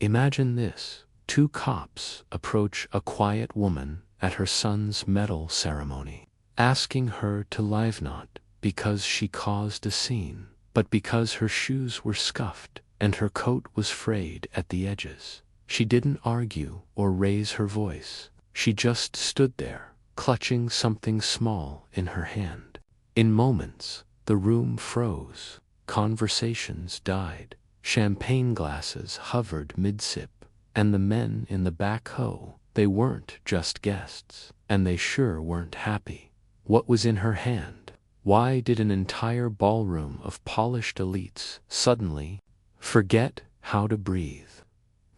Imagine this. Two cops approach a quiet woman at her son's medal ceremony, asking her to live not because she caused a scene, but because her shoes were scuffed and her coat was frayed at the edges. She didn't argue or raise her voice. She just stood there, clutching something small in her hand. In moments, the room froze. Conversations died. Champagne glasses hovered mid-sip. And the men in the backhoe, they weren't just guests, and they sure weren't happy. What was in her hand? Why did an entire ballroom of polished elites suddenly forget how to breathe?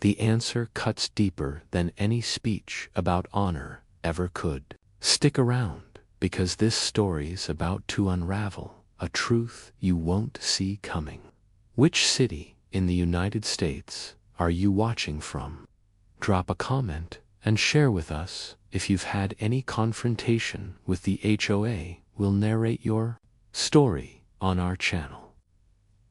The answer cuts deeper than any speech about honor ever could. Stick around, because this story's about to unravel a truth you won't see coming. Which city in the United States are you watching from? Drop a comment and share with us if you've had any confrontation with the HOA. We'll narrate your story on our channel.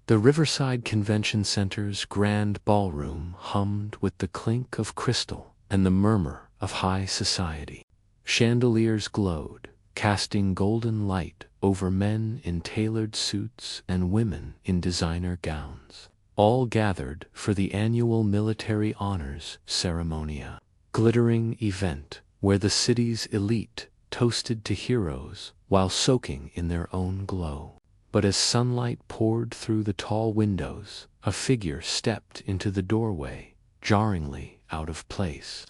The Riverside Convention Center's grand ballroom hummed with the clink of crystal and the murmur of high society. Chandeliers glowed, casting golden light over men in tailored suits and women in designer gowns, all gathered for the annual military honors ceremony, a glittering event where the city's elite toasted to heroes while soaking in their own glow. But as sunlight poured through the tall windows, a figure stepped into the doorway, jarringly out of place.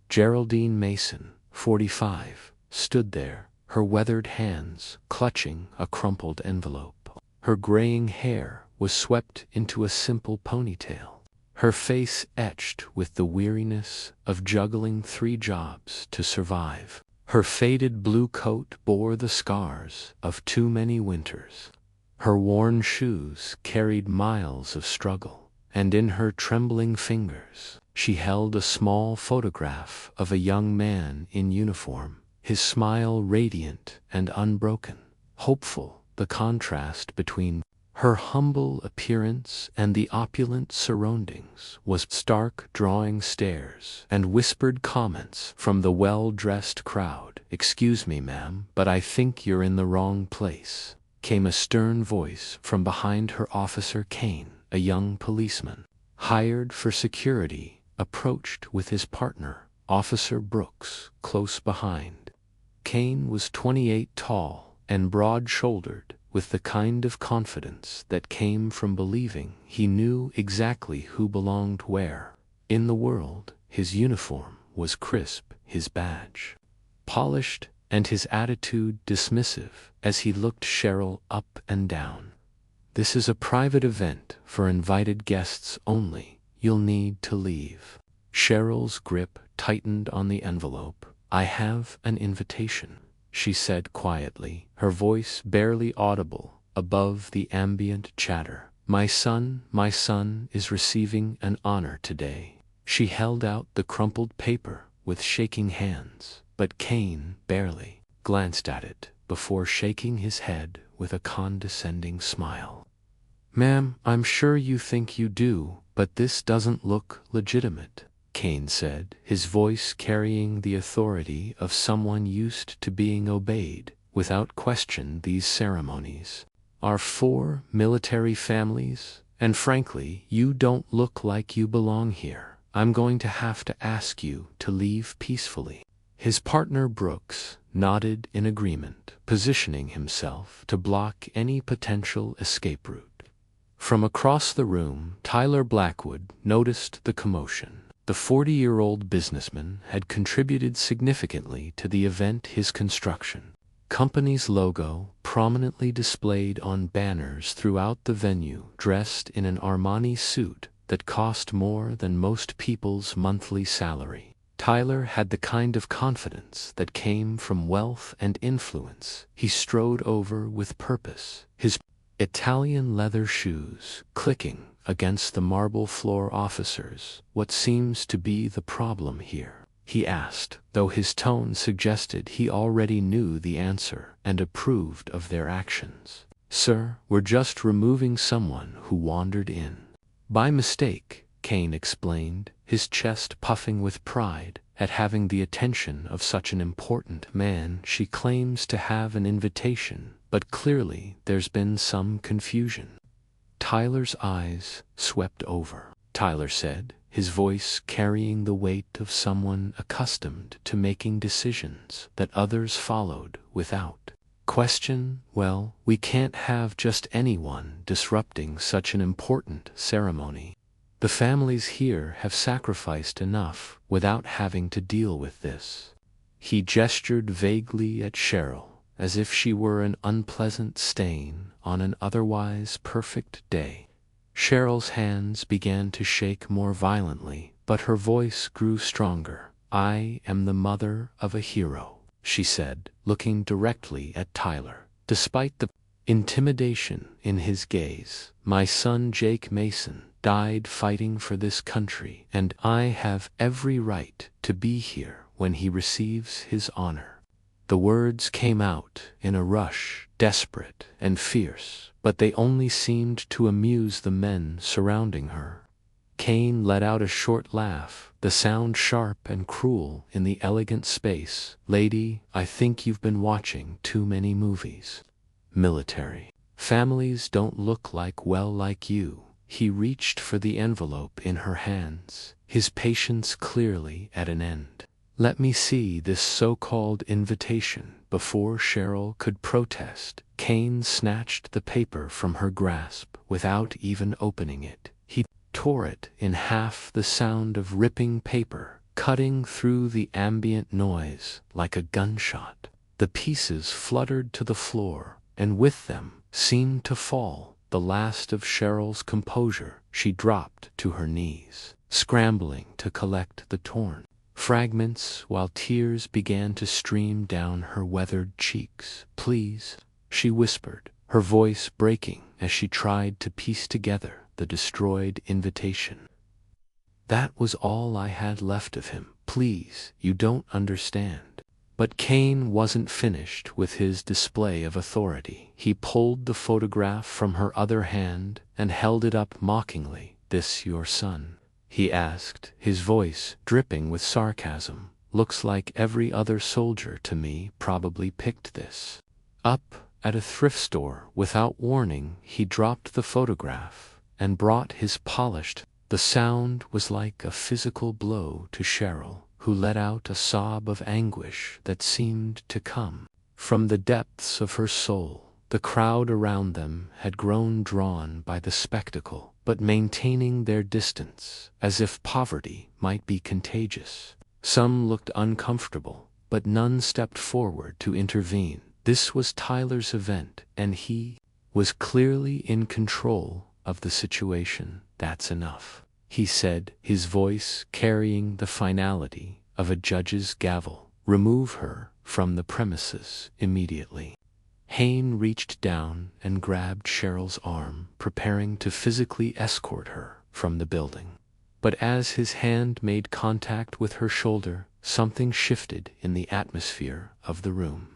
Geraldine Mason, 45, stood there, her weathered hands clutching a crumpled envelope. Her graying hair was swept into a simple ponytail, her face etched with the weariness of juggling 3 jobs to survive. Her faded blue coat bore the scars of too many winters. Her worn shoes carried miles of struggle, and in her trembling fingers she held a small photograph of a young man in uniform, his smile radiant and unbroken, hopeful. The contrast between her humble appearance and the opulent surroundings was stark, drawing stares and whispered comments from the well-dressed crowd. "Excuse me, ma'am, but I think you're in the wrong place," came a stern voice from behind her. Officer Kane, a young policeman hired for security, approached with his partner, Officer Brooks, close behind. Kane was 28, tall and broad-shouldered, with the kind of confidence that came from believing he knew exactly who belonged where in the world. His uniform was crisp, his badge polished, and his attitude dismissive as he looked Cheryl up and down. "This is a private event for invited guests only. You'll need to leave." Cheryl's grip tightened on the envelope. "I have an invitation," she said quietly, her voice barely audible above the ambient chatter. My son is receiving an honor today." She held out the crumpled paper with shaking hands, but Kane barely glanced at it before shaking his head with a condescending smile. "Ma'am, I'm sure you think you do, but this doesn't look legitimate," Kane said, his voice carrying the authority of someone used to being obeyed without question. "These ceremonies are for military families, and frankly, you don't look like you belong here. I'm going to have to ask you to leave peacefully." His partner Brooks nodded in agreement, positioning himself to block any potential escape route. From across the room, Tyler Blackwood noticed the commotion. The 40-year-old businessman had contributed significantly to the event. His construction company's logo prominently displayed on banners throughout the venue, dressed in an Armani suit that cost more than most people's monthly salary. Tyler had the kind of confidence that came from wealth and influence. He strode over with purpose, his Italian leather shoes clicking against the marble floor. "Officers, what seems to be the problem here?" he asked, though his tone suggested he already knew the answer and approved of their actions. "Sir, we're just removing someone who wandered in by mistake," Kane explained, his chest puffing with pride at having the attention of such an important man. She claims to have an invitation, but clearly there's been some confusion. Tyler's eyes swept over. Tyler said, his voice carrying the weight of someone accustomed to making decisions that others followed without question. Well, we can't have just anyone disrupting such an important ceremony. The families here have sacrificed enough without having to deal with this. He gestured vaguely at Cheryl, as if she were an unpleasant stain on an otherwise perfect day. Cheryl's hands began to shake more violently, but her voice grew stronger. "I am the mother of a hero," she said, looking directly at Tyler. Despite the intimidation in his gaze, "My son Jake Mason died fighting for this country, and I have every right to be here when he receives his honor." The words came out in a rush, desperate and fierce, but they only seemed to amuse the men surrounding her. Kane let out a short laugh, the sound sharp and cruel in the elegant space. "Lady, I think you've been watching too many movies. Military families don't look like you." He reached for the envelope in her hands, his patience clearly at an end. "Let me see this so-called invitation." Before Cheryl could protest, Kane snatched the paper from her grasp without even opening it. He tore it in half, the sound of ripping paper cutting through the ambient noise like a gunshot. The pieces fluttered to the floor, and with them seemed to fall the last of Cheryl's composure. She dropped to her knees, scrambling to collect the torn fragments while tears began to stream down her weathered cheeks. "Please," she whispered, her voice breaking as she tried to piece together the destroyed invitation. "That was all I had left of him. Please, you don't understand." But Kane wasn't finished with his display of authority. He pulled the photograph from her other hand and held it up mockingly. "This your son?" he asked, his voice dripping with sarcasm. "Looks like every other soldier to me. Probably picked this up at a thrift store without warning." He dropped the photograph and brought his polished. The sound was like a physical blow to Cheryl, who let out a sob of anguish that seemed to come from the depths of her soul. The crowd around them had grown drawn by the spectacle, but maintaining their distance, as if poverty might be contagious. Some looked uncomfortable, but none stepped forward to intervene. This was Tyler's event, and he was clearly in control of the situation. "That's enough," he said, his voice carrying the finality of a judge's gavel. "Remove her from the premises immediately." Hayne reached down and grabbed Cheryl's arm, preparing to physically escort her from the building. But as his hand made contact with her shoulder, something shifted in the atmosphere of the room.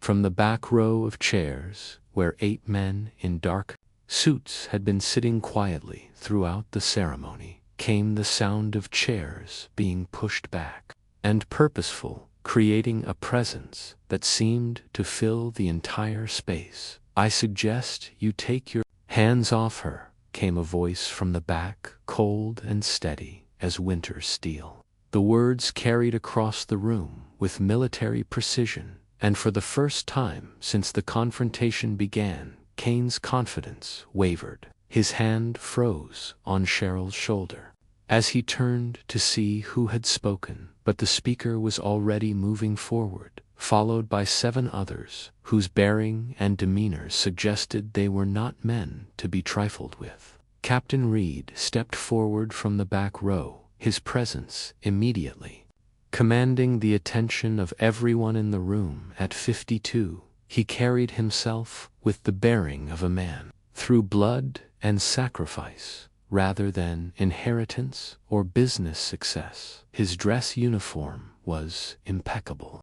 From the back row of chairs, where 8 men in dark suits had been sitting quietly throughout the ceremony, came the sound of chairs being pushed back and purposeful, creating a presence that seemed to fill the entire space. "I suggest you take your hands off her," came a voice from the back, cold and steady as winter steel. The words carried across the room with military precision, and for the first time since the confrontation began, Kane's confidence wavered. His hand froze on Cheryl's shoulder as he turned to see who had spoken, but the speaker was already moving forward, followed by 7 others, whose bearing and demeanor suggested they were not men to be trifled with. Captain Reed stepped forward from the back row, his presence immediately commanding the attention of everyone in the room. At 52, he carried himself with the bearing of a man through blood and sacrifice, rather than inheritance or business success. His dress uniform was impeccable,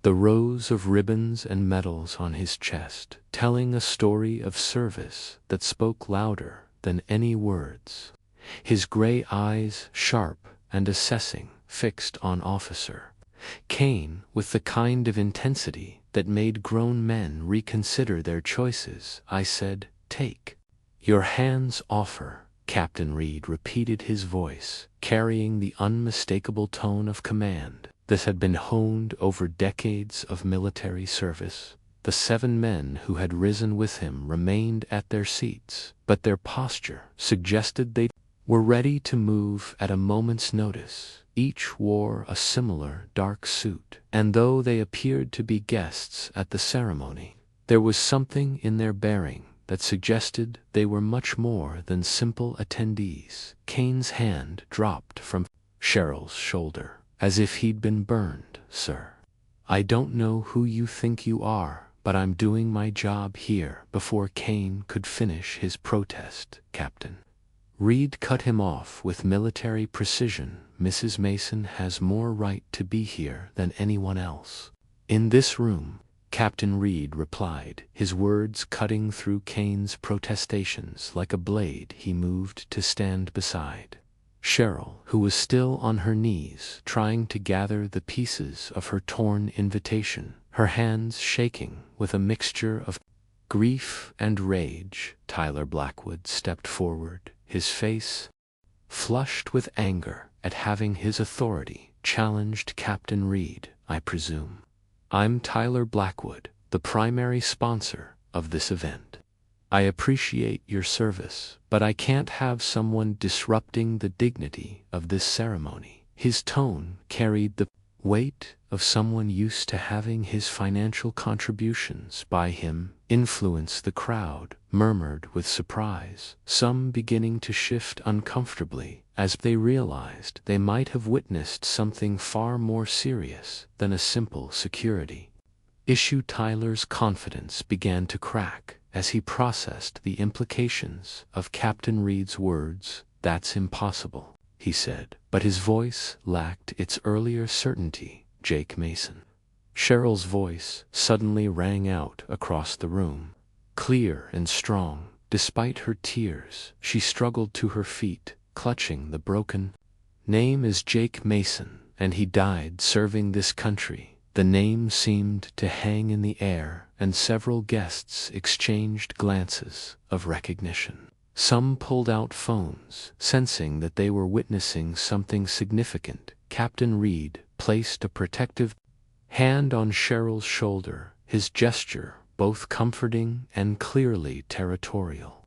the rows of ribbons and medals on his chest telling a story of service that spoke louder than any words. his gray eyes sharp and assessing, fixed on Officer Kane with the kind of intensity that made grown men reconsider their choices. I said, "Take your hands off her." Captain Reed repeated, his voice carrying the unmistakable tone of command that had been honed over decades of military service. The 7 men who had risen with him remained at their seats, but their posture suggested they were ready to move at a moment's notice. Each wore a similar dark suit, and though they appeared to be guests at the ceremony, there was something in their bearing that suggested they were much more than simple attendees. Kane's hand dropped from Cheryl's shoulder, as if he'd been burned. "Sir, I don't know who you think you are, but I'm doing my job here." Before Kane could finish his protest, Captain Reed cut him off with military precision. "Mrs. Mason has more right to be here than anyone else in this room," Captain Reed replied, his words cutting through Kane's protestations like a blade. He moved to stand beside Cheryl, who was still on her knees trying to gather the pieces of her torn invitation, her hands shaking with a mixture of grief and rage. Tyler Blackwood stepped forward, his face flushed with anger at having his authority challenged. "Captain Reed, I presume. I'm Tyler Blackwood, the primary sponsor of this event. I appreciate your service, but I can't have someone disrupting the dignity of this ceremony." His tone carried the weight of someone used to having his financial contributions by him influence. The crowd murmured with surprise, some beginning to shift uncomfortably as they realized they might have witnessed something far more serious than a simple security issue. Tyler's confidence began to crack as he processed the implications of Captain Reed's words. "That's impossible," he said, but his voice lacked its earlier certainty. "Jake Mason." Cheryl's voice suddenly rang out across the room, clear and strong. Despite her tears, she struggled to her feet, clutching the broken name. "Is Jake Mason, and he died serving this country." The name seemed to hang in the air, and several guests exchanged glances of recognition. Some pulled out phones, sensing that they were witnessing something significant. Captain Reed placed a protective hand on Cheryl's shoulder, his gesture both comforting and clearly territorial.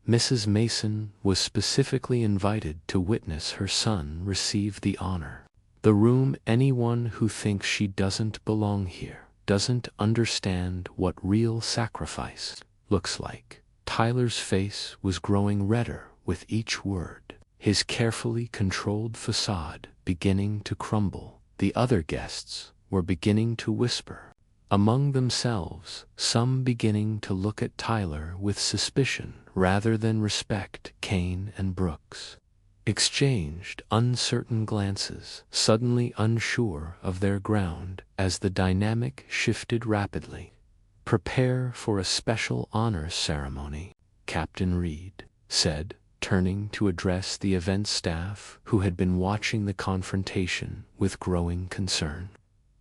Mrs. Mason was specifically invited to witness her son receive the honor. The room. "Anyone who thinks she doesn't belong here doesn't understand what real sacrifice looks like." Tyler's face was growing redder with each word, his carefully controlled facade beginning to crumble. The other guests were beginning to whisper among themselves, some beginning to look at Tyler with suspicion rather than respect. Kane and Brooks exchanged uncertain glances, suddenly unsure of their ground as the dynamic shifted rapidly. "Prepare for a special honor ceremony," Captain Reed said, turning to address the event staff who had been watching the confrontation with growing concern.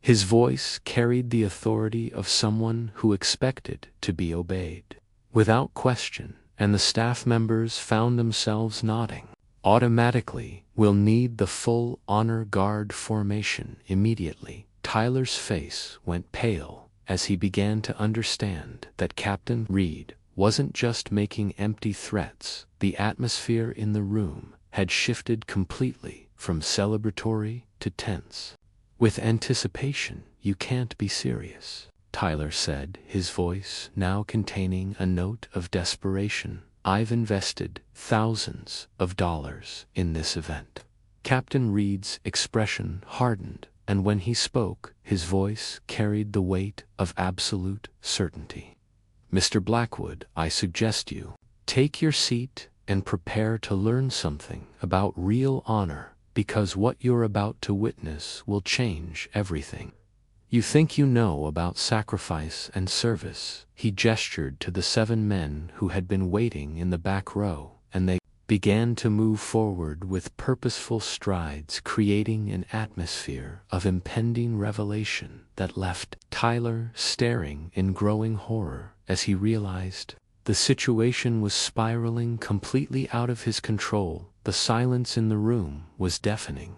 His voice carried the authority of someone who expected to be obeyed without question, and the staff members found themselves nodding. "Automatically, we'll need the full honor guard formation immediately." Tyler's face went pale as he began to understand that Captain Reed wasn't just making empty threats. The atmosphere in the room had shifted completely from celebratory to tense. "With anticipation, you can't be serious," Tyler said, his voice now containing a note of desperation. "I've invested thousands of dollars in this event." Captain Reed's expression hardened, and when he spoke, his voice carried the weight of absolute certainty. "Mr. Blackwood, I suggest you take your seat and prepare to learn something about real honor, because what you're about to witness will change everything. You think you know about sacrifice and service." He gestured to the 7 men who had been waiting in the back row, and they began to move forward with purposeful strides, creating an atmosphere of impending revelation that left Tyler staring in growing horror as he realized the situation was spiraling completely out of his control. The silence in the room was deafening.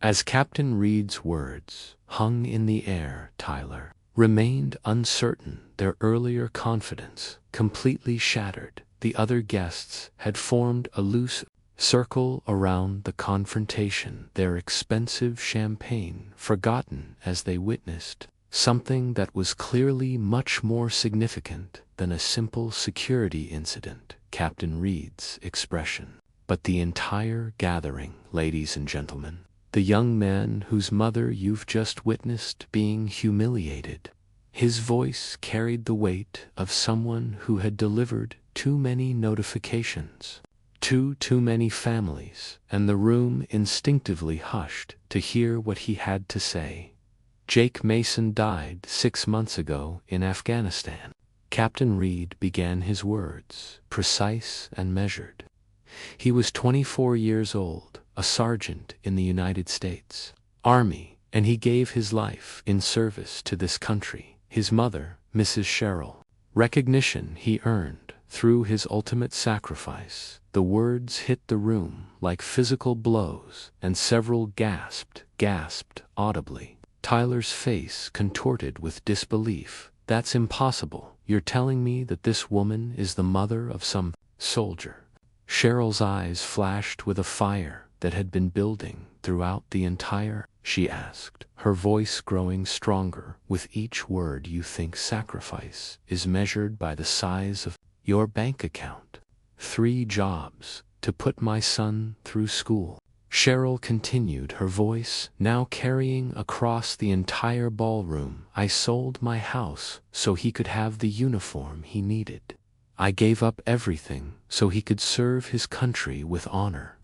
As Captain Reed's words hung in the air, Tyler remained uncertain, their earlier confidence completely shattered. The other guests had formed a loose circle around the confrontation, their expensive champagne forgotten as they witnessed something that was clearly much more significant than a simple security incident. Captain Reed's expression. But the entire gathering, ladies and gentlemen, the young man whose mother you've just witnessed being humiliated. His voice carried the weight of someone who had delivered too many notifications to too many families, and the room instinctively hushed to hear what he had to say. Jake Mason died 6 months ago in Afghanistan. Captain Reed began his words, precise and measured. He was 24 years old, a sergeant in the United States Army, and he gave his life in service to this country. His mother, Mrs. Sherrill, recognition he earned through his ultimate sacrifice. The words hit the room like physical blows, and several gasped audibly. Tyler's face contorted with disbelief. That's impossible. You're telling me that this woman is the mother of some soldier? Cheryl's eyes flashed with a fire that had been building throughout the entire. She asked, her voice growing stronger with each word. You think sacrifice is measured by the size of your bank account? 3 jobs to put my son through school. Cheryl continued, her voice now carrying across the entire ballroom. I sold my house so he could have the uniform he needed. I gave up everything so he could serve his country with honor.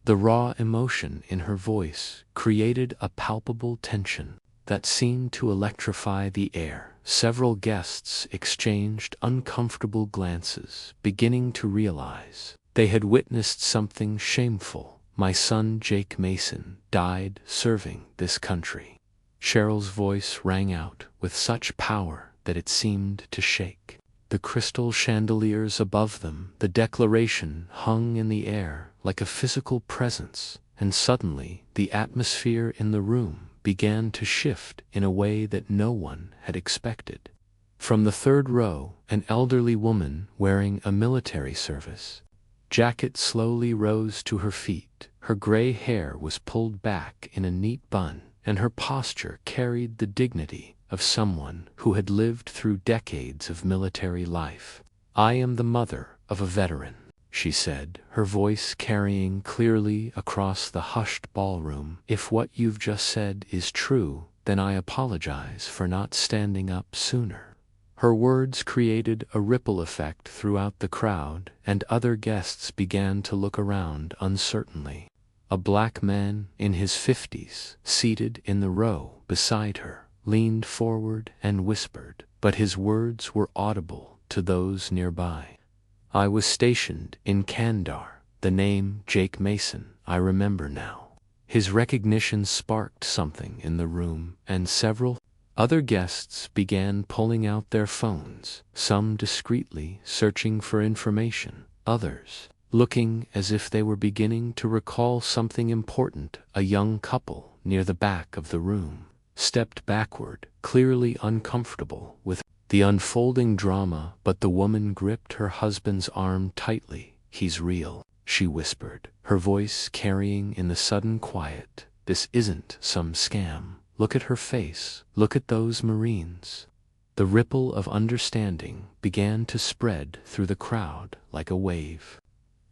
The raw emotion in her voice created a palpable tension that seemed to electrify the air. Several guests exchanged uncomfortable glances, beginning to realize they had witnessed something shameful. My son Jake Mason died serving this country. Cheryl's voice rang out with such power that it seemed to shake the crystal chandeliers above them. The declaration hung in the air like a physical presence, and suddenly the atmosphere in the room began to shift in a way that no one had expected. From the third row, an elderly woman wearing a military service jacket slowly rose to her feet. Her gray hair was pulled back in a neat bun, and her posture carried the dignity of someone who had lived through decades of military life. I am the mother of a veteran, she said, her voice carrying clearly across the hushed ballroom. If what you've just said is true, then I apologize for not standing up sooner. Her words created a ripple effect throughout the crowd, and other guests began to look around uncertainly. A black man in his 50s, seated in the row beside her, leaned forward and whispered, but his words were audible to those nearby. I was stationed in Kandahar. The name Jake Mason, I remember now. His recognition sparked something in the room, and several other guests began pulling out their phones, some discreetly searching for information, others looking as if they were beginning to recall something important. A young couple near the back of the room stepped backward, clearly uncomfortable with the unfolding drama, but the woman gripped her husband's arm tightly. He's real, she whispered, her voice carrying in the sudden quiet. This isn't some scam. Look at her face. Look at those Marines. The ripple of understanding began to spread through the crowd like a wave.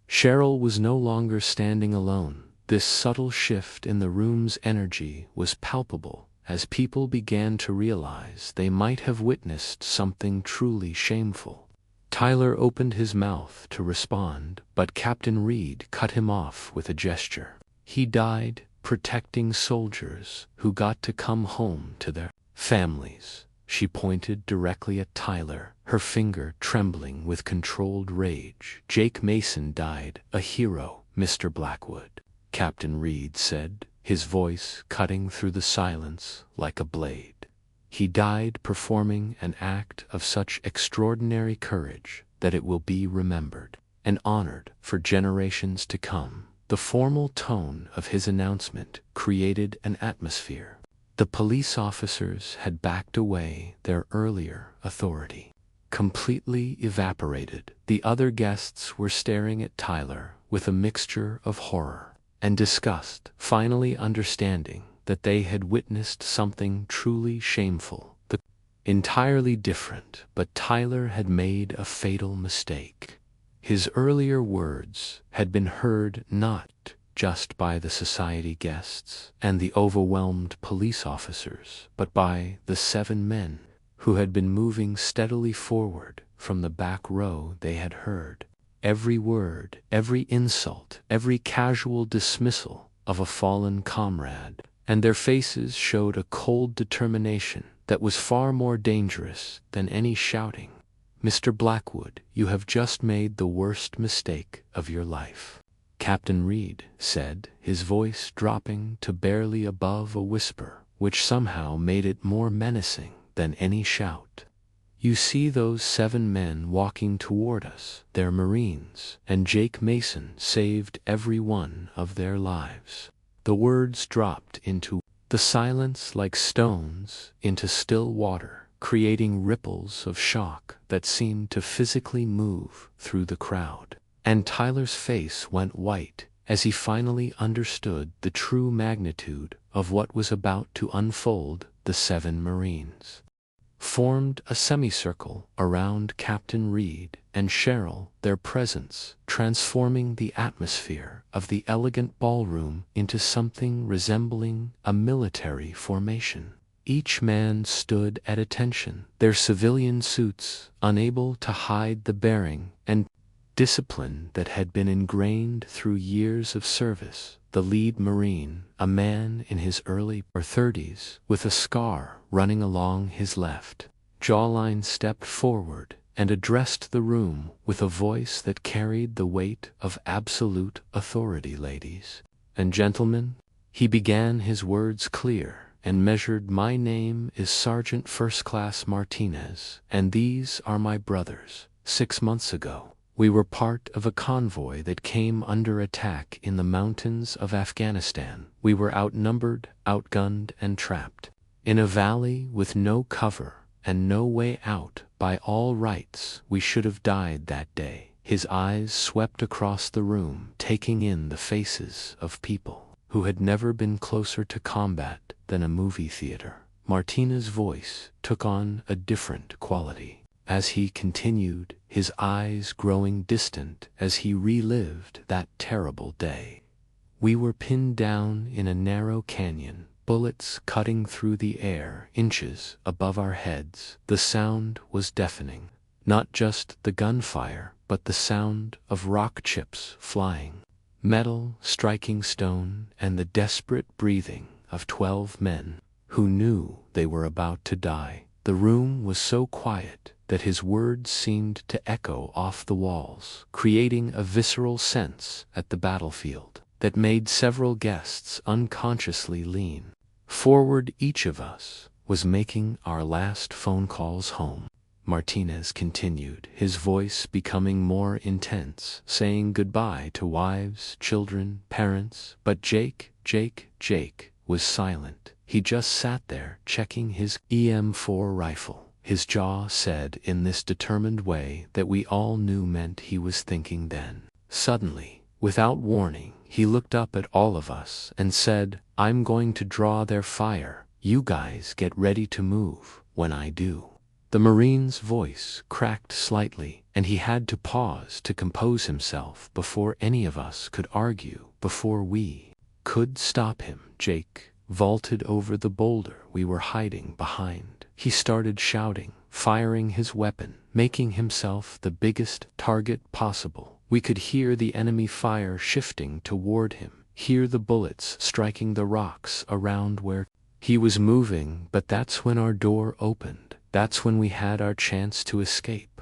Cheryl was no longer standing alone. This subtle shift in the room's energy was palpable as people began to realize they might have witnessed something truly shameful. Tyler opened his mouth to respond, but Captain Reed cut him off with a gesture. He died protecting soldiers who got to come home to their families. She pointed directly at Tyler, her finger trembling with controlled rage. "Jake Mason died, a hero, Mr. Blackwood," Captain Reed said, his voice cutting through the silence like a blade. "He died performing an act of such extraordinary courage that it will be remembered and honored for generations to come." The formal tone of his announcement created an atmosphere. The police officers had backed away, their earlier authority completely evaporated. The other guests were staring at Tyler with a mixture of horror and disgust, finally understanding that they had witnessed something truly shameful, entirely different. But Tyler had made a fatal mistake. His earlier words had been heard not just by the society guests and the overwhelmed police officers, but by the 7 men who had been moving steadily forward from the back row. They had heard every word, every insult, every casual dismissal of a fallen comrade, and their faces showed a cold determination that was far more dangerous than any shouting. "Mr. Blackwood, you have just made the worst mistake of your life," Captain Reed said, his voice dropping to barely above a whisper, which somehow made it more menacing than any shout. "You see those 7 men walking toward us? They're Marines, and Jake Mason saved every one of their lives." The words dropped into the silence like stones into still water, creating ripples of shock that seemed to physically move through the crowd. And Tyler's face went white as he finally understood the true magnitude of what was about to unfold. The 7 Marines formed a semicircle around Captain Reed and Cheryl, their presence transforming the atmosphere of the elegant ballroom into something resembling a military formation. Each man stood at attention, their civilian suits unable to hide the bearing and discipline that had been ingrained through years of service. The lead Marine, a man in his early 30s, with a scar running along his left jawline, stepped forward and addressed the room with a voice that carried the weight of absolute authority. "Ladies and gentlemen," he began, his words clear and measured, "my name is Sergeant First Class Martinez, and these are my brothers. 6 months ago, we were part of a convoy that came under attack in the mountains of Afghanistan. We were outnumbered, outgunned, and trapped in a valley with no cover and no way out. By all rights, we should have died that day." His eyes swept across the room, taking in the faces of people who had never been closer to combat than a movie theater. Martinez's voice took on a different quality as he continued, his eyes growing distant as he relived that terrible day. "We were pinned down in a narrow canyon, bullets cutting through the air inches above our heads. The sound was deafening. Not just the gunfire, but the sound of rock chips flying, metal striking stone, and the desperate breathing of 12 men who knew they were about to die." The room was so quiet that his words seemed to echo off the walls, creating a visceral sense at the battlefield that made several guests unconsciously lean forward. "Each of us was making our last phone calls home," Martinez continued, his voice becoming more intense, "saying goodbye to wives, children, parents. But Jake was silent. He just sat there checking his EM4 rifle." His jaw said in this determined way that we all knew meant he was thinking. Then, suddenly, without warning, he looked up at all of us and said, "I'm going to draw their fire. You guys get ready to move when I do." The Marine's voice cracked slightly, and he had to pause to compose himself before any of us could argue, before we could stop him. Jake vaulted over the boulder we were hiding behind. He started shouting, firing his weapon, making himself the biggest target possible. We could hear the enemy fire shifting toward him, hear the bullets striking the rocks around where he was moving. But that's when our door opened, That's when we had our chance to escape."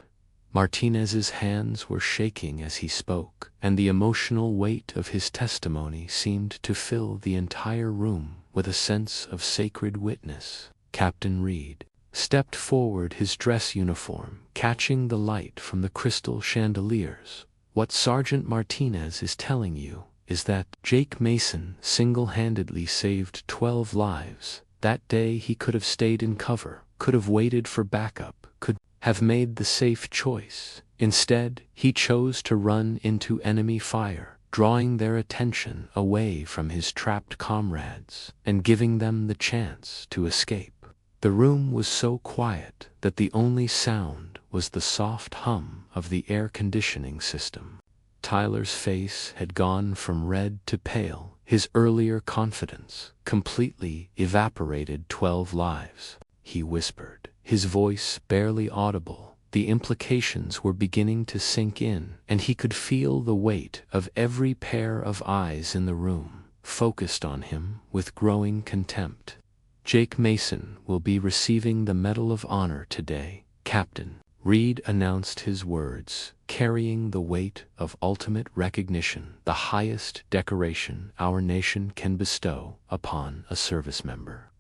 Martinez's hands were shaking as he spoke, and the emotional weight of his testimony seemed to fill the entire room with a sense of sacred witness. Captain Reed stepped forward, his dress uniform catching the light from the crystal chandeliers. "What Sergeant Martinez is telling you is that Jake Mason single-handedly saved 12 lives. That day he could have stayed in cover, could have waited for backup, could have made the safe choice. Instead, he chose to run into enemy fire, drawing their attention away from his trapped comrades and giving them the chance to escape." The room was so quiet that the only sound was the soft hum of the air conditioning system. Tyler's face had gone from red to pale, his earlier confidence completely evaporated. 12 lives, he whispered, his voice barely audible. The implications were beginning to sink in, and he could feel the weight of every pair of eyes in the room, focused on him with growing contempt. "Jake Mason will be receiving the Medal of Honor today," Captain Reed announced, his words carrying the weight of ultimate recognition, the highest decoration our nation can bestow upon a service member.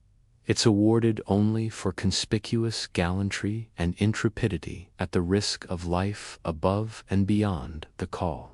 It's awarded only for conspicuous gallantry and intrepidity at the risk of life above and beyond the call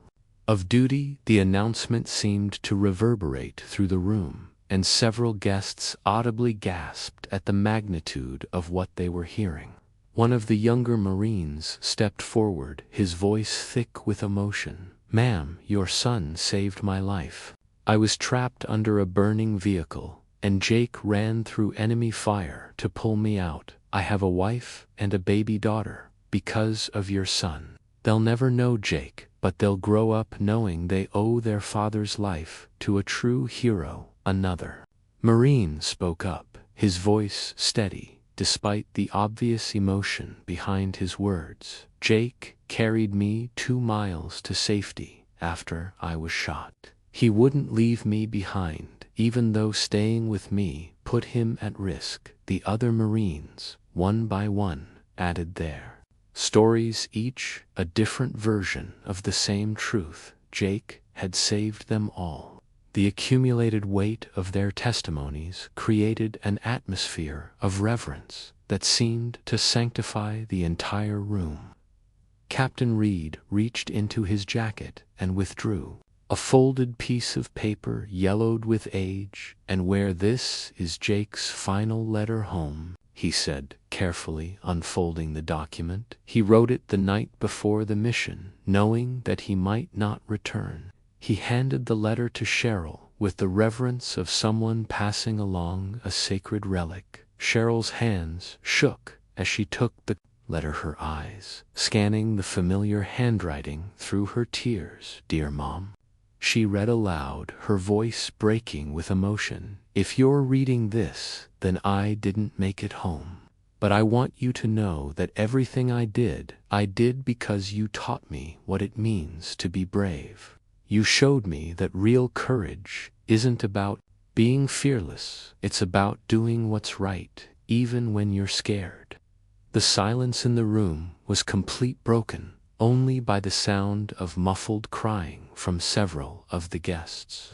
of duty. The announcement seemed to reverberate through the room, and several guests audibly gasped at the magnitude of what they were hearing. One of the younger Marines stepped forward, his voice thick with emotion. "Ma'am, your son saved my life. I was trapped under a burning vehicle, and Jake ran through enemy fire to pull me out. I have a wife and a baby daughter because of your son. They'll never know Jake, but they'll grow up knowing they owe their father's life to a true hero." Another Marine spoke up, his voice steady despite the obvious emotion behind his words. "Jake carried me 2 miles to safety after I was shot. He wouldn't leave me behind, even though staying with me put him at risk." The other Marines, one by one, added their stories, each a different version of the same truth. Jake had saved them all. The accumulated weight of their testimonies created an atmosphere of reverence that seemed to sanctify the entire room. Captain Reed reached into his jacket and withdrew a folded piece of paper yellowed with age. "And where this is Jake's final letter home," he said, carefully unfolding the document. "He wrote it the night before the mission, knowing that he might not return." He handed the letter to Cheryl with the reverence of someone passing along a sacred relic. Cheryl's hands shook as she took the letter, her eyes scanning the familiar handwriting through her tears. "Dear Mom," she read aloud, her voice breaking with emotion. "If you're reading this, then I didn't make it home. But I want you to know that everything I did because you taught me what it means to be brave. You showed me that real courage isn't about being fearless, it's about doing what's right, even when you're scared." The silence in the room was complete, broken only by the sound of muffled crying from several of the guests.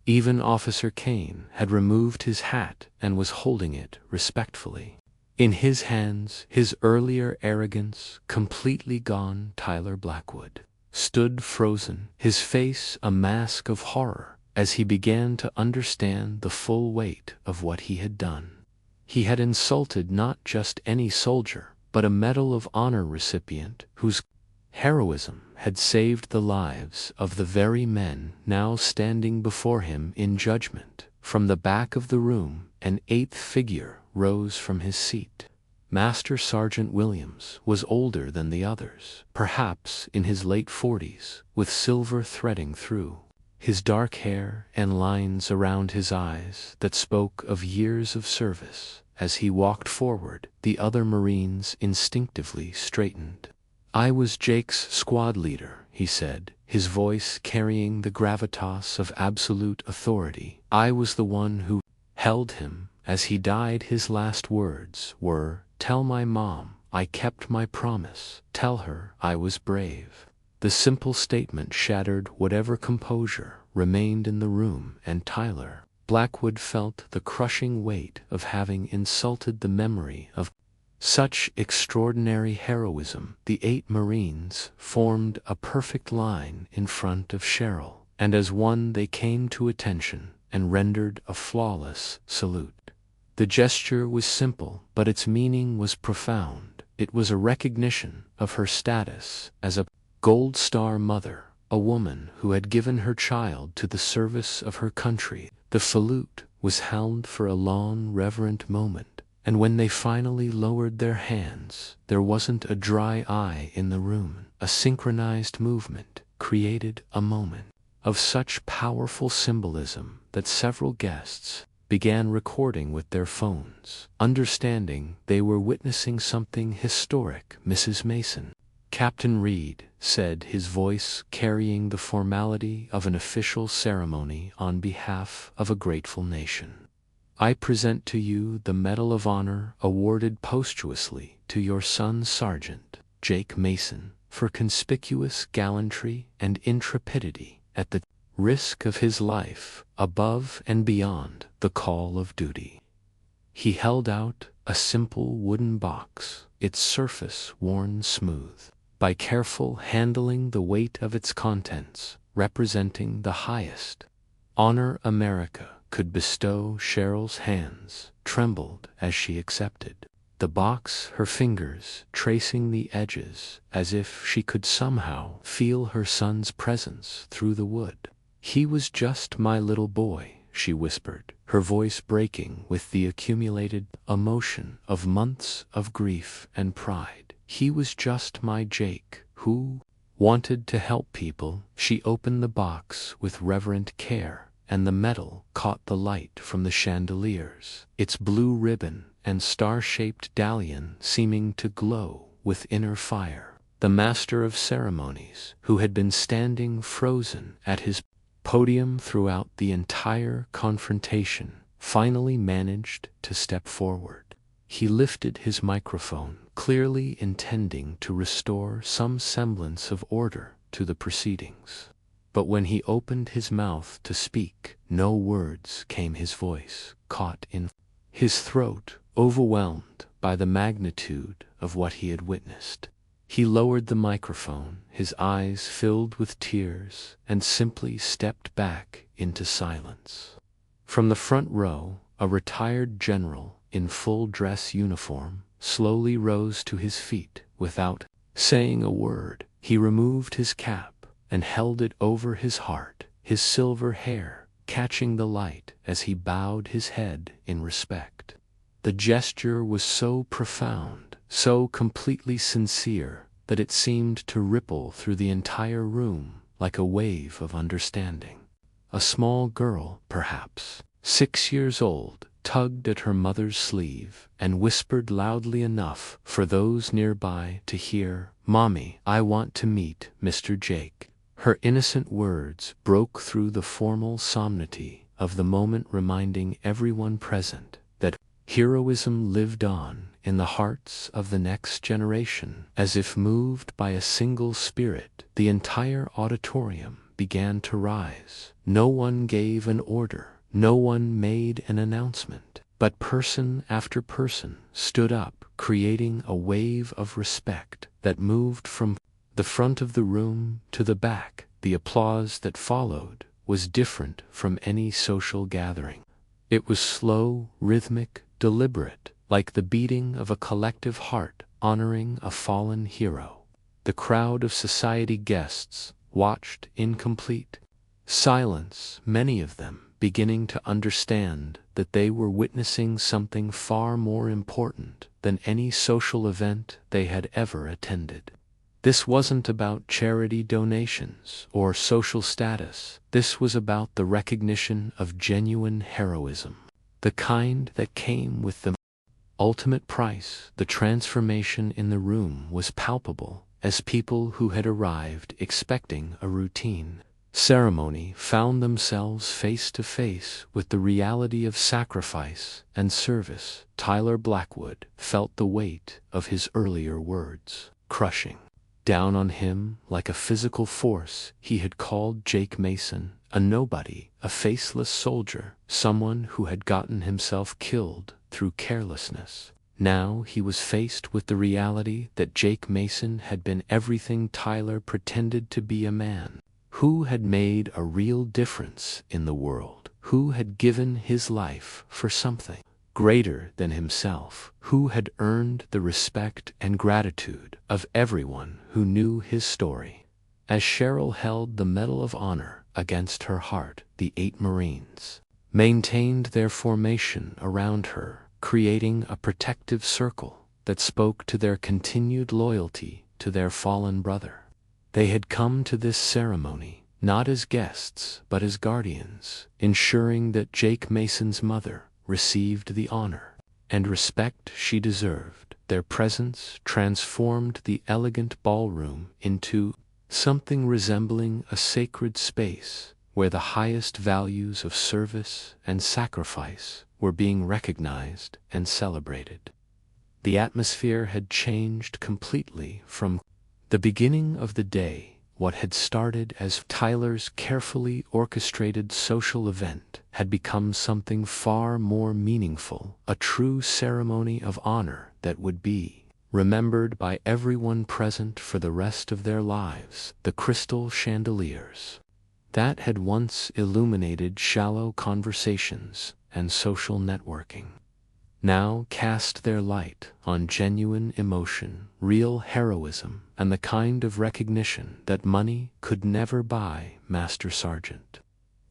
Even Officer Kane had removed his hat and was holding it respectfully. In his hands, his earlier arrogance completely gone. Tyler Blackwood stood frozen, his face a mask of horror, as he began to understand the full weight of what he had done. He had insulted not just any soldier, but a Medal of Honor recipient whose heroism had saved the lives of the very men now standing before him in judgment. From the back of the room, an 8th figure rose from his seat. Master Sergeant Williams was older than the others, perhaps in his late 40s, with silver threading through his dark hair and lines around his eyes that spoke of years of service. As he walked forward, the other Marines instinctively straightened. "I was Jake's squad leader," he said, his voice carrying the gravitas of absolute authority. "I was the one who held him as he died. His last words were, "Tell my mom I kept my promise. Tell her I was brave." The simple statement shattered whatever composure remained in the room, and Tyler Blackwood felt the crushing weight of having insulted the memory of such extraordinary heroism. The 8 Marines formed a perfect line in front of Cheryl, and as one they came to attention and rendered a flawless salute. The gesture was simple, but its meaning was profound. It was a recognition of her status as a Gold Star mother, a woman who had given her child to the service of her country. The salute was held for a long, reverent moment, and when they finally lowered their hands, there wasn't a dry eye in the room. A synchronized movement created a moment of such powerful symbolism that several guests began recording with their phones, understanding they were witnessing something historic. "Mrs. Mason," Captain Reed said, his voice carrying the formality of an official ceremony on behalf of a grateful nation, "I present to you the Medal of Honor awarded posthumously to your son, Sergeant Jake Mason, for conspicuous gallantry and intrepidity at the risk of his life above and beyond the call of duty." He held out a simple wooden box, its surface worn smooth by careful handling, the weight of its contents representing the highest honor America could bestow. Cheryl's hands trembled as she accepted the box, her fingers tracing the edges as if she could somehow feel her son's presence through the wood. "He was just my little boy," she whispered, her voice breaking with the accumulated emotion of months of grief and pride. "He was just my Jake, who wanted to help people." She opened the box with reverent care, and the medal caught the light from the chandeliers, its blue ribbon and star-shaped dallion seeming to glow with inner fire. The master of ceremonies, who had been standing frozen at his podium throughout the entire confrontation, finally managed to step forward. He lifted his microphone, clearly intending to restore some semblance of order to the proceedings. But when he opened his mouth to speak, no words came. His voice caught in his throat, overwhelmed by the magnitude of what he had witnessed. He lowered the microphone, his eyes filled with tears, and simply stepped back into silence. From the front row, a retired general in full dress uniform slowly rose to his feet. Without saying a word, he removed his cap and held it over his heart, his silver hair catching the light as he bowed his head in respect. The gesture was so profound, so completely sincere, that it seemed to ripple through the entire room like a wave of understanding. A small girl, perhaps 6 years old, tugged at her mother's sleeve and whispered loudly enough for those nearby to hear, "Mommy, I want to meet Mr. Jake." Her innocent words broke through the formal solemnity of the moment, reminding everyone present that heroism lived on in the hearts of the next generation. As if moved by a single spirit, the entire auditorium began to rise. No one gave an order. No one made an announcement, but person after person stood up, creating a wave of respect that moved from the front of the room to the back. The applause that followed was different from any social gathering. It was slow, rhythmic, deliberate, like the beating of a collective heart honoring a fallen hero. The crowd of society guests watched in complete silence, many of them beginning to understand that they were witnessing something far more important than any social event they had ever attended. This wasn't about charity donations or social status. This was about the recognition of genuine heroism, the kind that came with the ultimate price. The transformation in the room was palpable, as people who had arrived expecting a routine ceremony found themselves face to face with the reality of sacrifice and service. Tyler Blackwood felt the weight of his earlier words crushing down on him like a physical force. He had called Jake Mason a nobody, a faceless soldier, someone who had gotten himself killed through carelessness. Now he was faced with the reality that Jake Mason had been everything Tyler pretended to be: a man who had made a real difference in the world, who had given his life for something greater than himself, who had earned the respect and gratitude of everyone who knew his story. As Cheryl held the Medal of Honor against her heart, the 8 Marines maintained their formation around her, creating a protective circle that spoke to their continued loyalty to their fallen brother. They had come to this ceremony not as guests but as guardians, ensuring that Jake Mason's mother received the honor and respect she deserved. Their presence transformed the elegant ballroom into something resembling a sacred space where the highest values of service and sacrifice were being recognized and celebrated. The atmosphere had changed completely from the beginning of the day. What had started as Tyler's carefully orchestrated social event had become something far more meaningful, a true ceremony of honor that would be remembered by everyone present for the rest of their lives. The crystal chandeliers that had once illuminated shallow conversations and social networking now cast their light on genuine emotion, real heroism, and the kind of recognition that money could never buy. Master Sergeant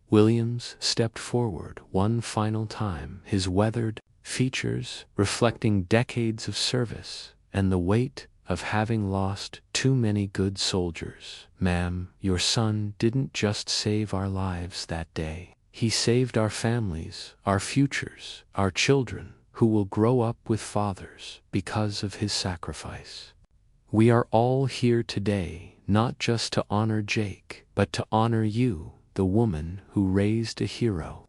Williams stepped forward one final time, his weathered features reflecting decades of service and the weight of having lost too many good soldiers. "Ma'am, your son didn't just save our lives that day. He saved our families, our futures, our children, who will grow up with fathers because of his sacrifice. We are all here today not just to honor Jake, but to honor you, the woman who raised a hero."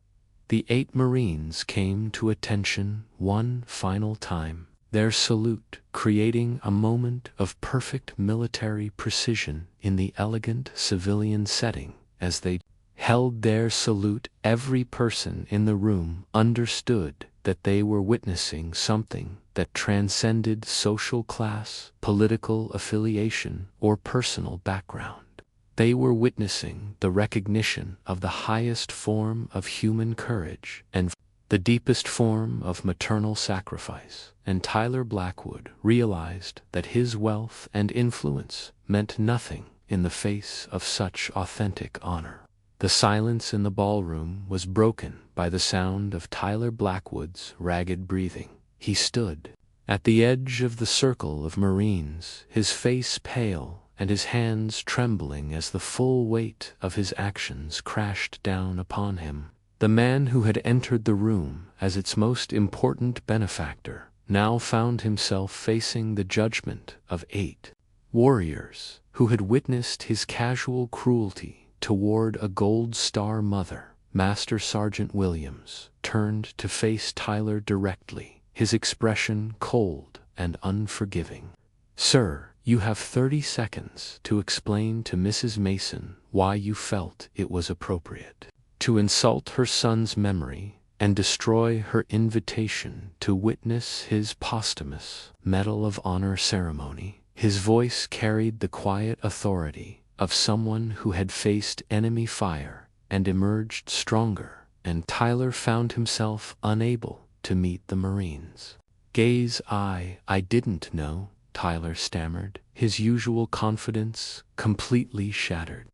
The 8 Marines came to attention one final time, their salute creating a moment of perfect military precision in the elegant civilian setting. As they held their salute, every person in the room understood that they were witnessing something that transcended social class, political affiliation, or personal background. They were witnessing the recognition of the highest form of human courage and the deepest form of maternal sacrifice. And Tyler Blackwood realized that his wealth and influence meant nothing in the face of such authentic honor. The silence in the ballroom was broken by the sound of Tyler Blackwood's ragged breathing. He stood at the edge of the circle of Marines, his face pale and his hands trembling as the full weight of his actions crashed down upon him. The man who had entered the room as its most important benefactor now found himself facing the judgment of 8 warriors who had witnessed his casual cruelty toward a Gold Star mother. Master Sergeant Williams turned to face Tyler directly, his expression cold and unforgiving. "Sir, you have 30 seconds to explain to Mrs. Mason why you felt it was appropriate to insult her son's memory and destroy her invitation to witness his posthumous Medal of Honor ceremony." His voice carried the quiet authority of someone who had faced enemy fire and emerged stronger, and Tyler found himself unable to meet the Marines' gaze. I didn't know," Tyler stammered, his usual confidence completely shattered.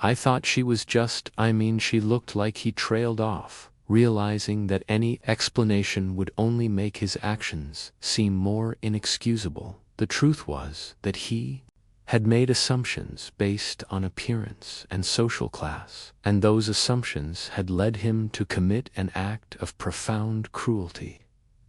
"I thought she was just, she looked like." He trailed off, realizing that any explanation would only make his actions seem more inexcusable. The truth was that he had made assumptions based on appearance and social class, and those assumptions had led him to commit an act of profound cruelty.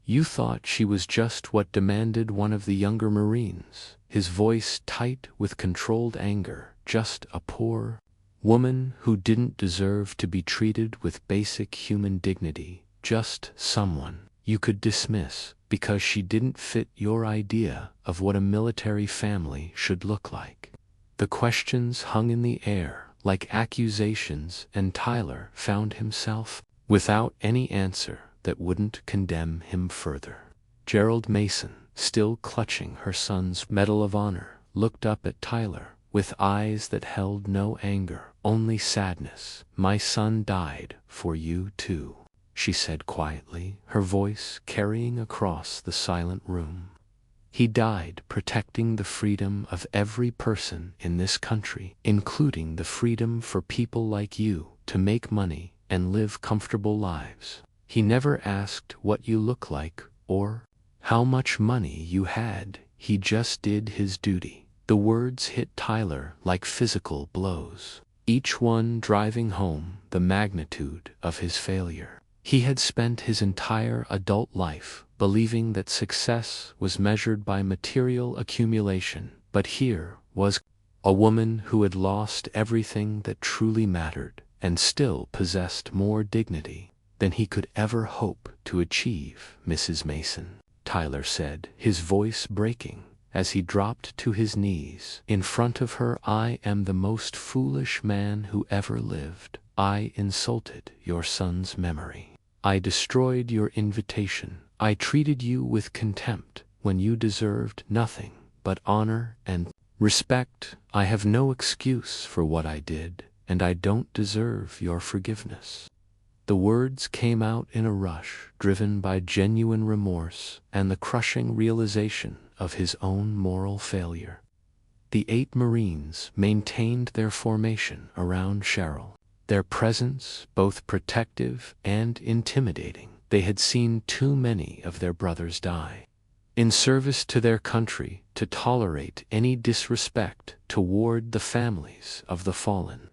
"You thought she was just what?" demanded one of the younger Marines, his voice tight with controlled anger. "Just a poor Woman who didn't deserve to be treated with basic human dignity, just someone you could dismiss because she didn't fit your idea of what a military family should look like. The questions hung in the air like accusations, and Tyler found himself without any answer that wouldn't condemn him further. Gerald Mason, still clutching her son's Medal of Honor, looked up at Tyler with eyes that held no anger, only sadness. "My son died for you too," she said quietly, her voice carrying across the silent room. "He died protecting the freedom of every person in this country, including the freedom for people like you to make money and live comfortable lives. He never asked what you look like or how much money you had. He just did his duty." The words hit Tyler like physical blows, each one driving home the magnitude of his failure. He had spent his entire adult life believing that success was measured by material accumulation, but here was a woman who had lost everything that truly mattered and still possessed more dignity than he could ever hope to achieve. "Mrs. Mason," Tyler said, his voice breaking as he dropped to his knees in front of her, "I am the most foolish man who ever lived. I insulted your son's memory. I destroyed your invitation. I treated you with contempt when you deserved nothing but honor and respect. I have no excuse for what I did, and I don't deserve your forgiveness." The words came out in a rush, driven by genuine remorse and the crushing realization of his own moral failure. The 8 Marines maintained their formation around Cheryl, their presence both protective and intimidating. They had seen too many of their brothers die in service to their country to tolerate any disrespect toward the families of the fallen.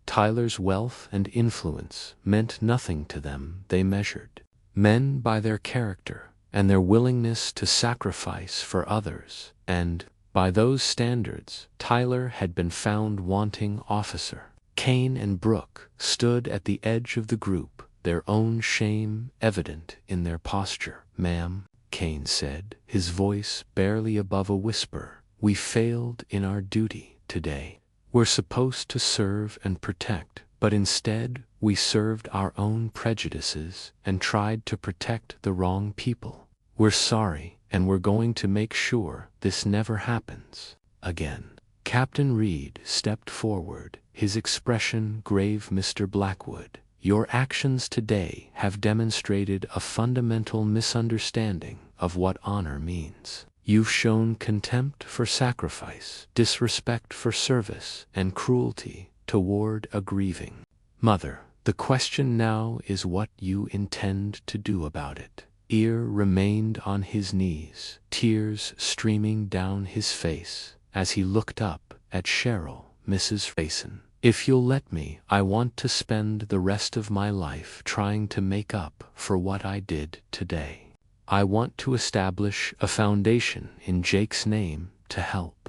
Tyler's wealth and influence meant nothing to them. They measured men by their character and their willingness to sacrifice for others, and by those standards, Tyler had been found wanting. Officer Kane and Brooke stood at the edge of the group, their own shame evident in their posture. "Ma'am," Kane said, his voice barely above a whisper, "we failed in our duty today. We're supposed to serve and protect, but instead we served our own prejudices and tried to protect the wrong people. We're sorry, and we're going to make sure this never happens again." Captain Reed stepped forward, his expression grave. "Mr. Blackwood, your actions today have demonstrated a fundamental misunderstanding of what honor means. You've shown contempt for sacrifice, disrespect for service, and cruelty toward a grieving mother. The question now is what you intend to do about it." Ear remained on his knees, tears streaming down his face as he looked up at Cheryl. "Mrs. Mason, if you'll let me, I want to spend the rest of my life trying to make up for what I did today. I want to establish a foundation in Jake's name to help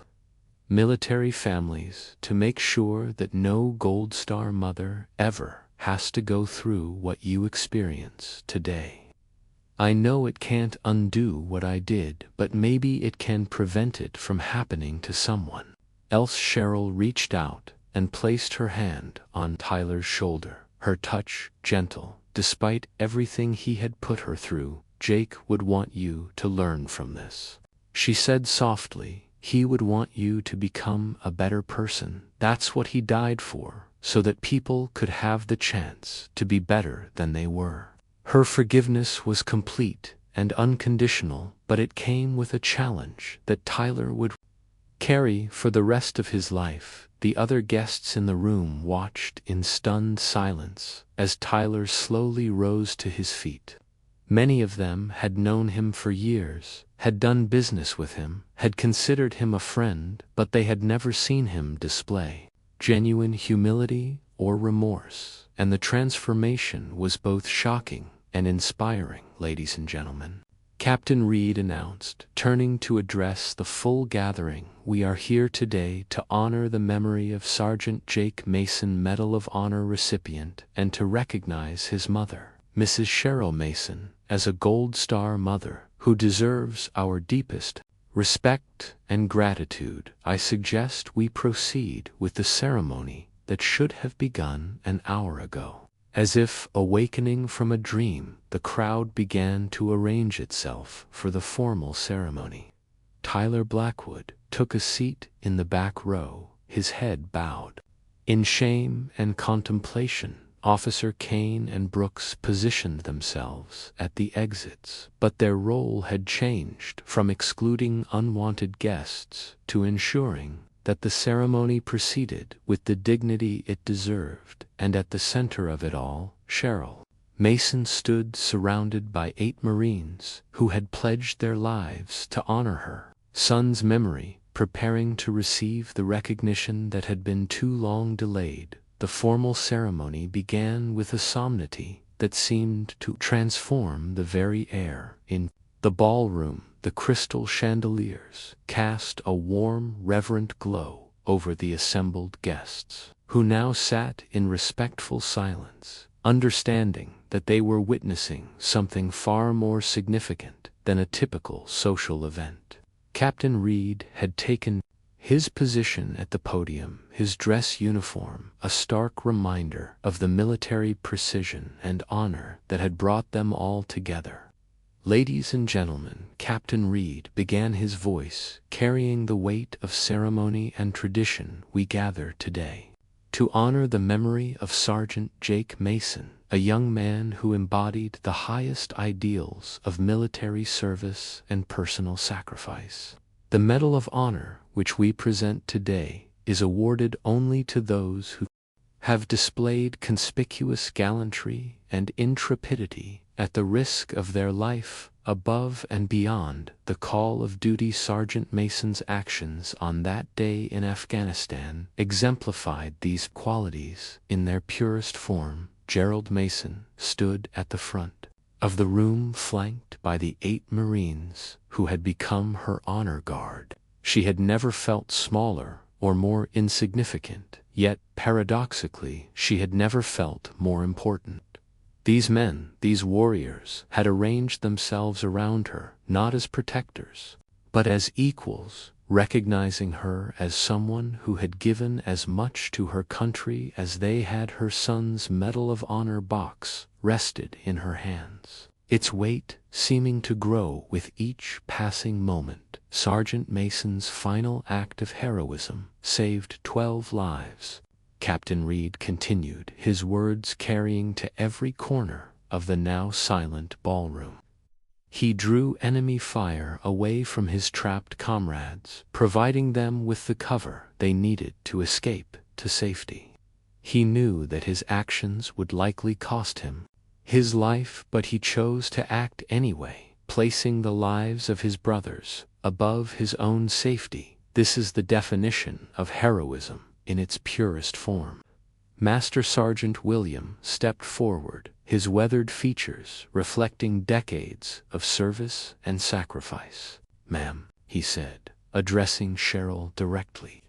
military families, to make sure that no Gold Star mother ever has to go through what you experience today. I know it can't undo what I did, but maybe it can prevent it from happening to someone else." Cheryl reached out and placed her hand on Tyler's shoulder, her touch gentle. "Despite everything he had put her through, Jake would want you to learn from this," she said softly. "He would want you to become a better person. That's what he died for, so that people could have the chance to be better than they were." Her forgiveness was complete and unconditional, but it came with a challenge that Tyler would carry for the rest of his life. The other guests in the room watched in stunned silence as Tyler slowly rose to his feet. Many of them had known him for years, had done business with him, had considered him a friend, but they had never seen him display genuine humility or remorse, and the transformation was both shocking and inspiring. "Ladies and gentlemen, Captain Reed announced, turning to address the full gathering. "We are here today to honor the memory of Sergeant Jake Mason, Medal of Honor recipient, and to recognize his mother, Mrs. Cheryl Mason, as a Gold Star mother who deserves our deepest respect and gratitude. I suggest we proceed with the ceremony that should have begun an hour ago." As if awakening from a dream, the crowd began to arrange itself for the formal ceremony. Tyler Blackwood took a seat in the back row, his head bowed. In shame and contemplation, Officer Kane and Brooks positioned themselves at the exits, but their role had changed from excluding unwanted guests to ensuring that the ceremony proceeded with the dignity it deserved, and at the center of it all, Cheryl Mason stood surrounded by 8 Marines who had pledged their lives to honor her son's memory, preparing to receive the recognition that had been too long delayed. The formal ceremony began with a solemnity that seemed to transform the very air. In the ballroom, the crystal chandeliers cast a warm, reverent glow over the assembled guests, who now sat in respectful silence, understanding that they were witnessing something far more significant than a typical social event. Captain Reed had taken his position at the podium, his dress uniform a stark reminder of the military precision and honor that had brought them all together. "Ladies and gentlemen," Captain Reed began, his voice carrying the weight of ceremony and tradition, "we gather today to honor the memory of Sergeant Jake Mason, a young man who embodied the highest ideals of military service and personal sacrifice. The Medal of Honor, which we present today, is awarded only to those who have displayed conspicuous gallantry and intrepidity at the risk of their life above and beyond the call of duty. Sergeant Mason's actions on that day in Afghanistan exemplified these qualities in their purest form. Gerald Mason stood at the front of the room, flanked by the 8 Marines who had become her honor guard. She had never felt smaller or more insignificant, yet paradoxically she had never felt more important. These men, these warriors, had arranged themselves around her, not as protectors, but as equals, recognizing her as someone who had given as much to her country as they had. Her son's Medal of Honor box rested in her hands, its weight seeming to grow with each passing moment. Sergeant Mason's final act of heroism saved 12 lives. Captain Reed continued, his words carrying to every corner of the now silent ballroom. He drew enemy fire away from his trapped comrades, providing them with the cover they needed to escape to safety. He knew that his actions would likely cost him his life, but he chose to act anyway, placing the lives of his brothers above his own safety. This is the definition of heroism in its purest form. Master Sergeant William stepped forward, his weathered features reflecting decades of service and sacrifice. "Ma'am," he said, addressing Cheryl directly,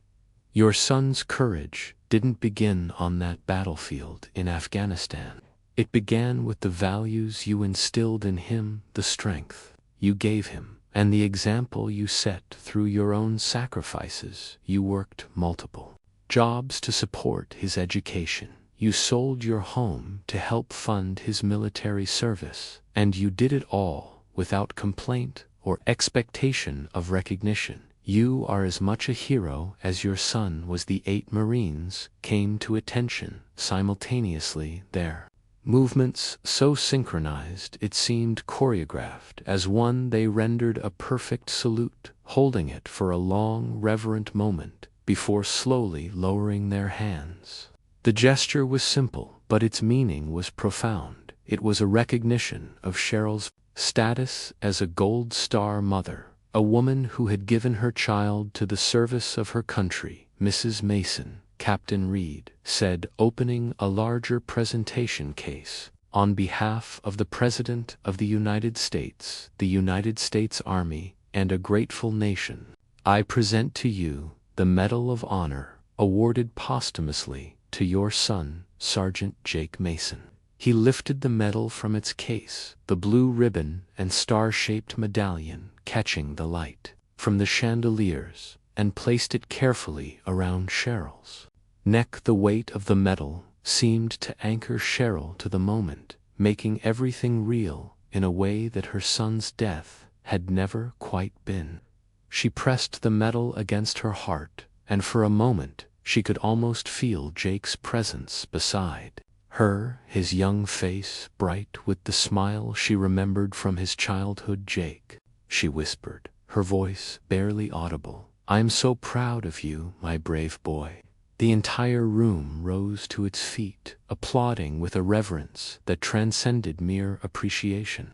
"your son's courage didn't begin on that battlefield in Afghanistan. It began with the values you instilled in him, the strength you gave him, and the example you set. Through your own sacrifices. You worked multiple jobs to support his education. You sold your home to help fund his military service, and you did it all without complaint or expectation of recognition. You are as much a hero as your son was." The 8 Marines came to attention simultaneously, their movements so synchronized it seemed choreographed. As one, they rendered a perfect salute, holding it for a long, reverent moment before slowly lowering their hands. The gesture was simple, but its meaning was profound. It was a recognition of Cheryl's status as a Gold Star mother, a woman who had given her child to the service of her country. "Mrs. Mason," Captain Reed said, opening a larger presentation case, On behalf of the President of the United States Army, and a grateful nation, I present to you the Medal of Honor, awarded posthumously to your son, Sergeant Jake Mason." He lifted the medal from its case, the blue ribbon and star-shaped medallion catching the light from the chandeliers, and placed it carefully around Cheryl's neck. The weight of the medal seemed to anchor Cheryl to the moment, making everything real in a way that her son's death had never quite been. She pressed the medal against her heart, and for a moment she could almost feel Jake's presence beside her, his young face bright with the smile she remembered from his childhood. "Jake," she whispered, her voice barely audible, "I'm so proud of you, my brave boy." The entire room rose to its feet, applauding with a reverence that transcended mere appreciation.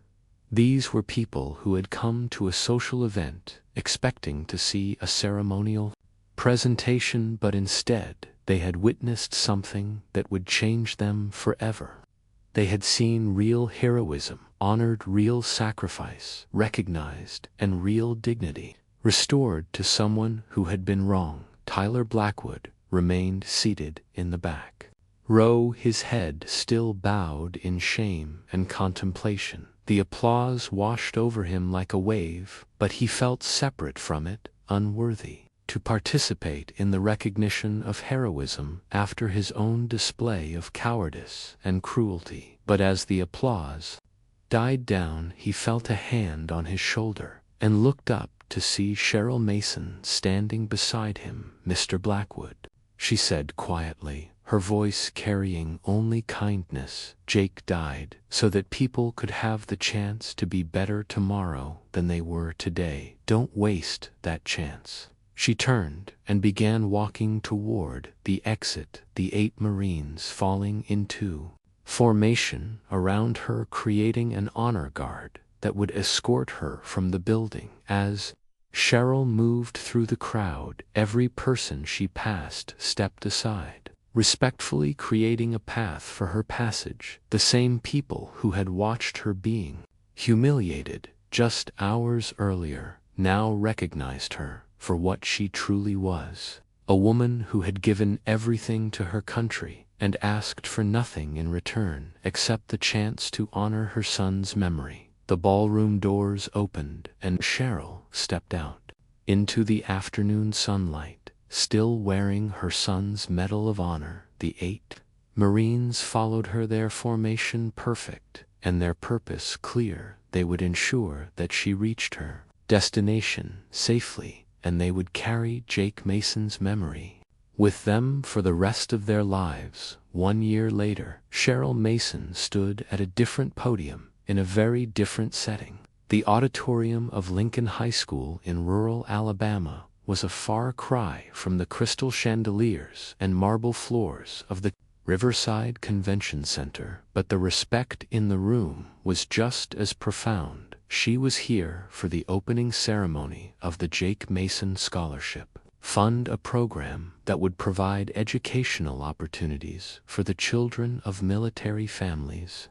These were people who had come to a social event expecting to see a ceremonial presentation, but instead they had witnessed something that would change them forever. They had seen real heroism, honored real sacrifice, recognized, and real dignity restored to someone who had been wrong. Tyler Blackwood remained seated in the back row, his head still bowed in shame and contemplation. The applause washed over him like a wave, but he felt separate from it, unworthy to participate in the recognition of heroism after his own display of cowardice and cruelty. But as the applause died down, he felt a hand on his shoulder and looked up to see Cheryl Mason standing beside him. "Mr. Blackwood," she said quietly, her voice carrying only kindness, "Jake died so that people could have the chance to be better tomorrow than they were today. Don't waste that chance." She turned and began walking toward the exit, the 8 Marines falling into formation around her, creating an honor guard that would escort her from the building. As Cheryl moved through the crowd, every person she passed stepped aside, respectfully creating a path for her passage. The same people who had watched her being humiliated just hours earlier now recognized her for what she truly was, a woman who had given everything to her country and asked for nothing in return except the chance to honor her son's memory. The ballroom doors opened and Cheryl stepped out into the afternoon sunlight, still wearing her son's Medal of Honor. The 8 Marines followed her, their formation perfect and their purpose clear. They would ensure that she reached her destination safely, and they would carry Jake Mason's memory with them for the rest of their lives. 1 year later, Cheryl Mason stood at a different podium in a very different setting. The auditorium of Lincoln High School in rural Alabama was a far cry from the crystal chandeliers and marble floors of the Riverside Convention Center, but the respect in the room was just as profound. She was here for the opening ceremony of the Jake Mason Scholarship Fund, a program that would provide educational opportunities for the children of military families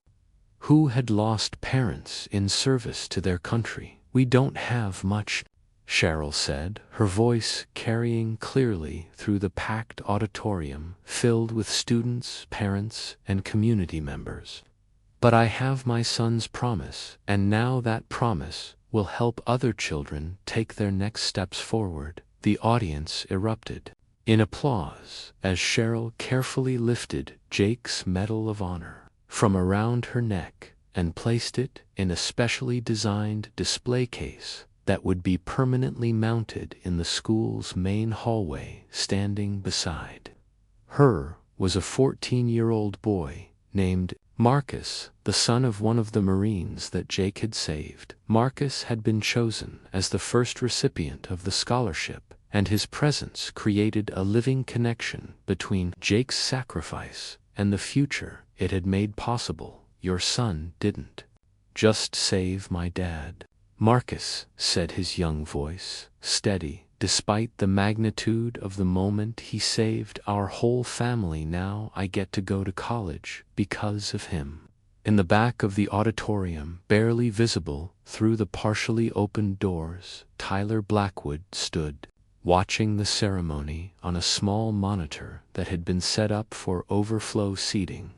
who had lost parents in service to their country. "We don't have much," Cheryl said, her voice carrying clearly through the packed auditorium filled with students, parents, and community members. "But I have my son's promise, and now that promise will help other children take their next steps forward." The audience erupted in applause as Cheryl carefully lifted Jake's Medal of Honor from around her neck and placed it in a specially designed display case that would be permanently mounted in the school's main hallway. Standing beside her was a 14-year-old boy named Marcus, the son of one of the Marines that Jake had saved. Marcus had been chosen as the first recipient of the scholarship, and his presence created a living connection between Jake's sacrifice and the future it had made possible. "Your son didn't just save my dad," Marcus said, his young voice steady. "Despite the magnitude of the moment, he saved our whole family. Now I get to go to college because of him." In the back of the auditorium, barely visible through the partially opened doors, Tyler Blackwood stood, watching the ceremony on a small monitor that had been set up for overflow seating.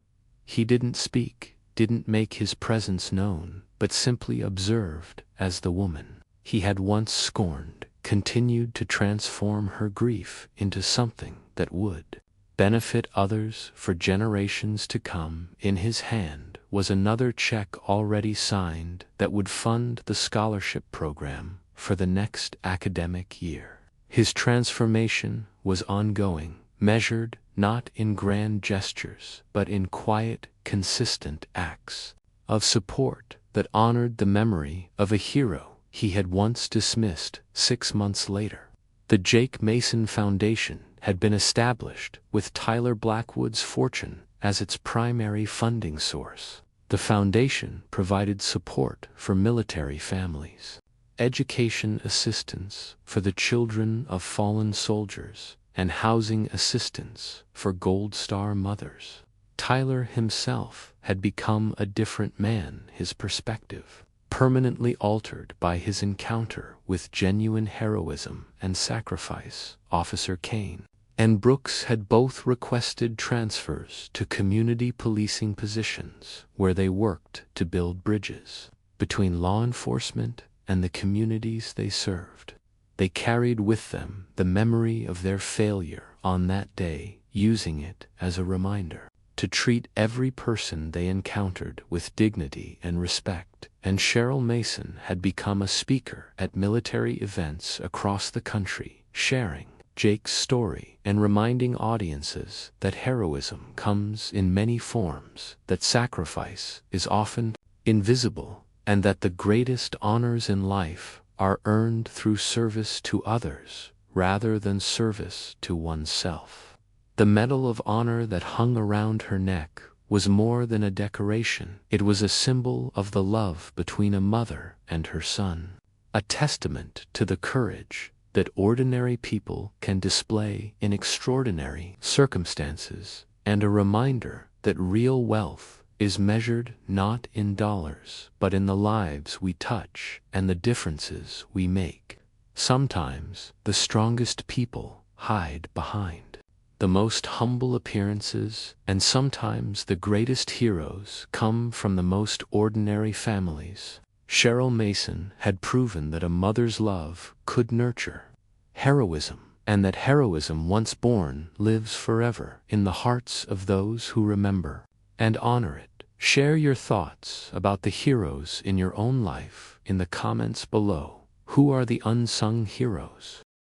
He didn't speak, didn't make his presence known, but simply observed as the woman he had once scorned continued to transform her grief into something that would benefit others for generations to come. In his hand was another check already signed that would fund the scholarship program for the next academic year. His transformation was ongoing, measured not in grand gestures, but in quiet, consistent acts of support that honored the memory of a hero he had once dismissed. 6 months later, the Jake Mason Foundation had been established with Tyler Blackwood's fortune as its primary funding source. The foundation provided support for military families, education assistance for the children of fallen soldiers, and housing assistance for Gold Star mothers. Tyler himself had become a different man, his perspective permanently altered by his encounter with genuine heroism and sacrifice. Officer Kane and Brooks had both requested transfers to community policing positions where they worked to build bridges between law enforcement and the communities they served. They carried with them the memory of their failure on that day, using it as a reminder to treat every person they encountered with dignity and respect. And Cheryl Mason had become a speaker at military events across the country, sharing Jake's story and reminding audiences that heroism comes in many forms, that sacrifice is often invisible, and that the greatest honors in life are earned through service to others rather than service to oneself. The Medal of Honor that hung around her neck was more than a decoration. It was a symbol of the love between a mother and her son, a testament to the courage that ordinary people can display in extraordinary circumstances, and a reminder that real wealth is measured not in dollars, but in the lives we touch and the differences we make. Sometimes the strongest people hide behind the most humble appearances, and sometimes the greatest heroes come from the most ordinary families. Cheryl Mason had proven that a mother's love could nurture heroism, and that heroism once born lives forever in the hearts of those who remember and honor it. Share your thoughts about the heroes in your own life in the comments below. Who are the unsung heroes